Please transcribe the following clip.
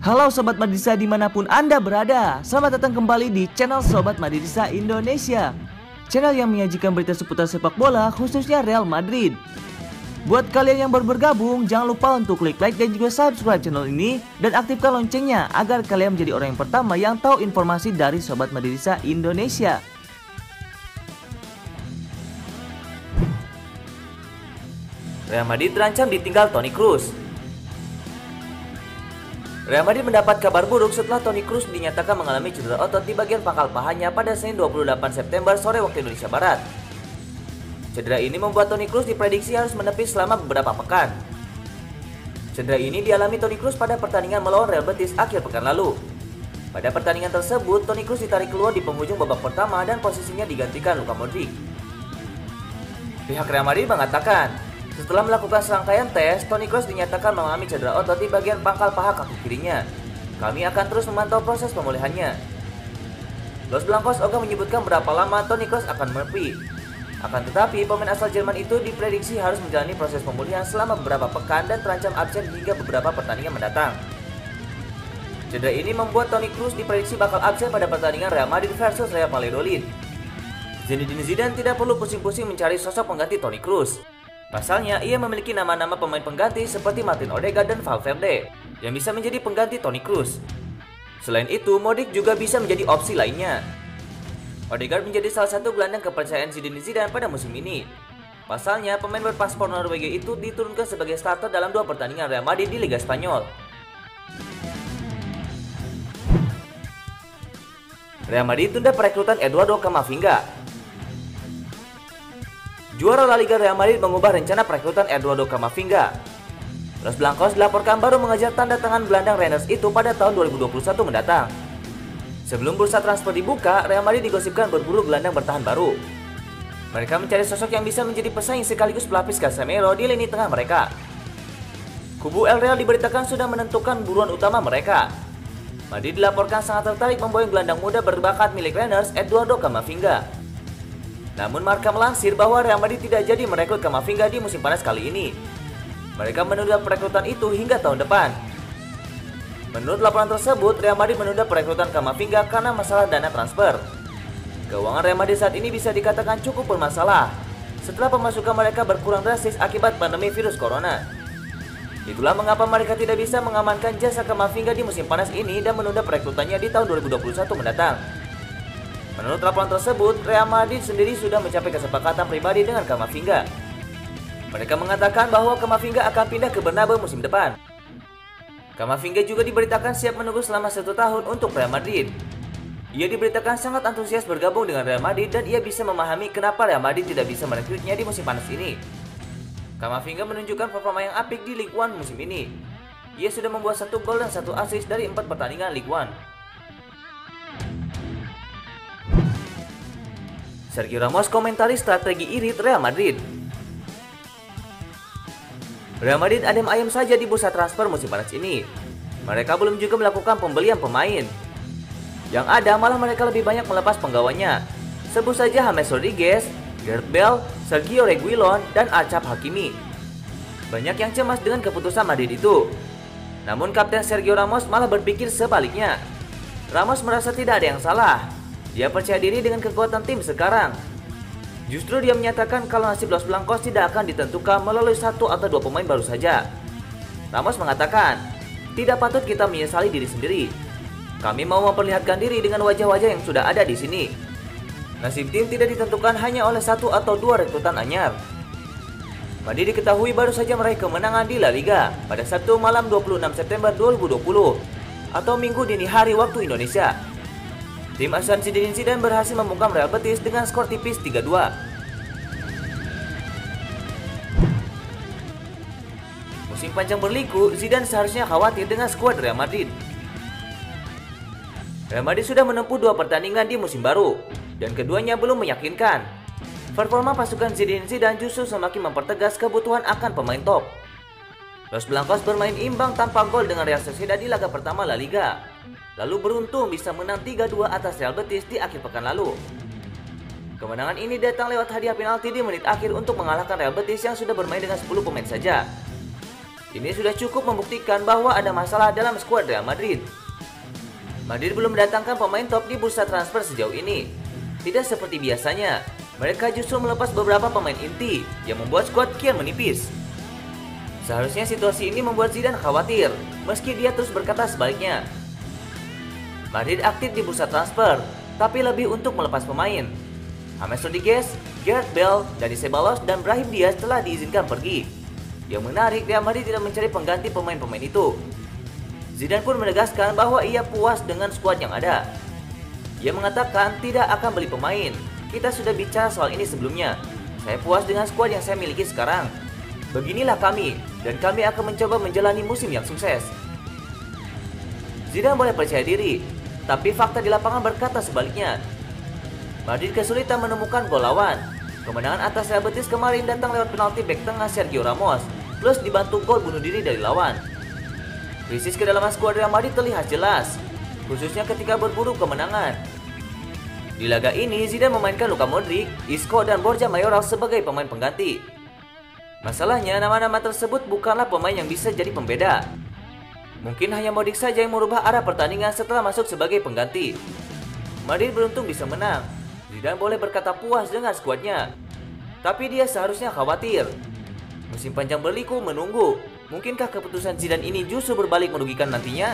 Halo Sobat Madridista dimanapun Anda berada. Selamat datang kembali di channel Sobat Madridista Indonesia, channel yang menyajikan berita seputar sepak bola khususnya Real Madrid. Buat kalian yang baru bergabung, jangan lupa untuk klik like dan juga subscribe channel ini dan aktifkan loncengnya agar kalian menjadi orang yang pertama yang tahu informasi dari Sobat Madridista Indonesia. Real Madrid terancam ditinggal Toni Kroos. Real Madrid mendapat kabar buruk setelah Toni Kroos dinyatakan mengalami cedera otot di bagian pangkal pahanya pada Senin 28 September sore waktu Indonesia Barat. Cedera ini membuat Toni Kroos diprediksi harus menepis selama beberapa pekan. Cedera ini dialami Toni Kroos pada pertandingan melawan Real Betis akhir pekan lalu. Pada pertandingan tersebut, Toni Kroos ditarik keluar di penghujung babak pertama dan posisinya digantikan Luka Modric. Pihak Real Madrid mengatakan, setelah melakukan serangkaian tes, Toni Kroos dinyatakan mengalami cedera otot di bagian pangkal paha kaki kirinya. Kami akan terus memantau proses pemulihannya. Los Blancos ogah menyebutkan berapa lama Toni Kroos akan menepi. Akan tetapi, pemain asal Jerman itu diprediksi harus menjalani proses pemulihan selama beberapa pekan dan terancam absen hingga beberapa pertandingan mendatang. Cedera ini membuat Toni Kroos diprediksi bakal absen pada pertandingan Real Madrid versus Real Valladolid. Zinedine Zidane tidak perlu pusing-pusing mencari sosok pengganti Toni Kroos. Pasalnya, ia memiliki nama-nama pemain pengganti seperti Martin Odegaard dan Valverde yang bisa menjadi pengganti Toni Kroos. Selain itu, Modric juga bisa menjadi opsi lainnya. Odegaard menjadi salah satu gelandang kepercayaan Zinedine Zidane pada musim ini. Pasalnya, pemain berpaspor Norwegia itu diturunkan sebagai starter dalam 2 pertandingan Real Madrid di Liga Spanyol. Real Madrid tunda perekrutan Eduardo Camavinga. Juara La Liga Real Madrid mengubah rencana perekrutan Eduardo Camavinga. Los Blancos dilaporkan baru mengejar tanda tangan gelandang Rennes itu pada tahun 2021 mendatang. Sebelum bursa transfer dibuka, Real Madrid digosipkan berburu gelandang bertahan baru. Mereka mencari sosok yang bisa menjadi pesaing sekaligus pelapis Casemiro di lini tengah mereka. Kubu El Real diberitakan sudah menentukan buruan utama mereka. Madrid dilaporkan sangat tertarik memboyong gelandang muda berbakat milik Rennes, Eduardo Camavinga. Namun Marca melansir bahwa Real Madrid tidak jadi merekrut Camavinga di musim panas kali ini. Mereka menunda perekrutan itu hingga tahun depan. Menurut laporan tersebut, Real Madrid menunda perekrutan Camavinga karena masalah dana transfer. Keuangan Real Madrid saat ini bisa dikatakan cukup bermasalah setelah pemasukan mereka berkurang drastis akibat pandemi virus corona. Itulah mengapa mereka tidak bisa mengamankan jasa Camavinga di musim panas ini dan menunda perekrutannya di tahun 2021 mendatang. Menurut laporan tersebut, Real Madrid sendiri sudah mencapai kesepakatan pribadi dengan Camavinga. Mereka mengatakan bahwa Camavinga akan pindah ke Bernabeu musim depan. Camavinga juga diberitakan siap menunggu selama 1 tahun untuk Real Madrid. Ia diberitakan sangat antusias bergabung dengan Real Madrid dan ia bisa memahami kenapa Real Madrid tidak bisa merekrutnya di musim panas ini. Camavinga menunjukkan performa yang apik di Ligue 1 musim ini. Ia sudah membuat 1 gol dan 1 assist dari 4 pertandingan Ligue 1. Sergio Ramos komentari strategi irit Real Madrid. Real Madrid adem ayem saja di bursa transfer musim panas ini. Mereka belum juga melakukan pembelian pemain. Yang ada malah mereka lebih banyak melepas penggawanya. Sebut saja James Rodriguez, Gareth Bale, Sergio Reguilon, dan Achraf Hakimi. Banyak yang cemas dengan keputusan Madrid itu. Namun Kapten Sergio Ramos malah berpikir sebaliknya. Ramos merasa tidak ada yang salah. Dia percaya diri dengan kekuatan tim sekarang. Justru dia menyatakan kalau nasib Los Blancos tidak akan ditentukan melalui 1 atau 2 pemain baru saja. Ramos mengatakan, tidak patut kita menyesali diri sendiri. Kami mau memperlihatkan diri dengan wajah-wajah yang sudah ada di sini. Nasib tim tidak ditentukan hanya oleh 1 atau 2 rekrutan anyar. Madrid diketahui baru saja meraih kemenangan di La Liga pada Sabtu malam 26 September 2020 atau Minggu dini hari waktu Indonesia. Tim asuhan Zinedine Zidane berhasil membungkam Real Betis dengan skor tipis 3-2. Musim panjang berliku, Zidane seharusnya khawatir dengan skuad Real Madrid. Real Madrid sudah menempuh 2 pertandingan di musim baru, dan keduanya belum meyakinkan. Performa pasukan Zinedine Zidane justru semakin mempertegas kebutuhan akan pemain top. Los Blancos bermain imbang tanpa gol dengan Real Sociedad di laga pertama La Liga, lalu beruntung bisa menang 3-2 atas Real Betis di akhir pekan lalu. Kemenangan ini datang lewat hadiah penalti di menit akhir untuk mengalahkan Real Betis yang sudah bermain dengan 10 pemain saja. Ini sudah cukup membuktikan bahwa ada masalah dalam skuad Real Madrid. Madrid belum mendatangkan pemain top di bursa transfer sejauh ini. Tidak seperti biasanya, mereka justru melepas beberapa pemain inti yang membuat skuad kian menipis. Seharusnya situasi ini membuat Zidane khawatir, meski dia terus berkata sebaliknya. Madrid aktif di bursa transfer, tapi lebih untuk melepas pemain. James Rodriguez, Gareth Bale, Dani Ceballos, dan Brahim Diaz telah diizinkan pergi. Yang menarik, Real Madrid tidak mencari pengganti pemain-pemain itu. Zidane pun menegaskan bahwa ia puas dengan skuad yang ada. Ia mengatakan tidak akan beli pemain. Kita sudah bicara soal ini sebelumnya. Saya puas dengan skuad yang saya miliki sekarang. Beginilah kami, dan kami akan mencoba menjalani musim yang sukses. Zidane boleh percaya diri, tapi fakta di lapangan berkata sebaliknya. Madrid kesulitan menemukan gol lawan. Kemenangan atas Real Betis kemarin datang lewat penalti bek tengah Sergio Ramos, plus dibantu gol bunuh diri dari lawan. Krisis kedalaman skuad Real Madrid terlihat jelas, khususnya ketika berburu kemenangan. Di laga ini, Zidane memainkan Luka Modric, Isco, dan Borja Mayoral sebagai pemain pengganti. Masalahnya, nama-nama tersebut bukanlah pemain yang bisa jadi pembeda. Mungkin hanya Modric saja yang merubah arah pertandingan setelah masuk sebagai pengganti. Madrid beruntung bisa menang. Zidane boleh berkata puas dengan skuadnya, tapi dia seharusnya khawatir. Musim panjang berliku menunggu. Mungkinkah keputusan Zidane ini justru berbalik merugikan nantinya?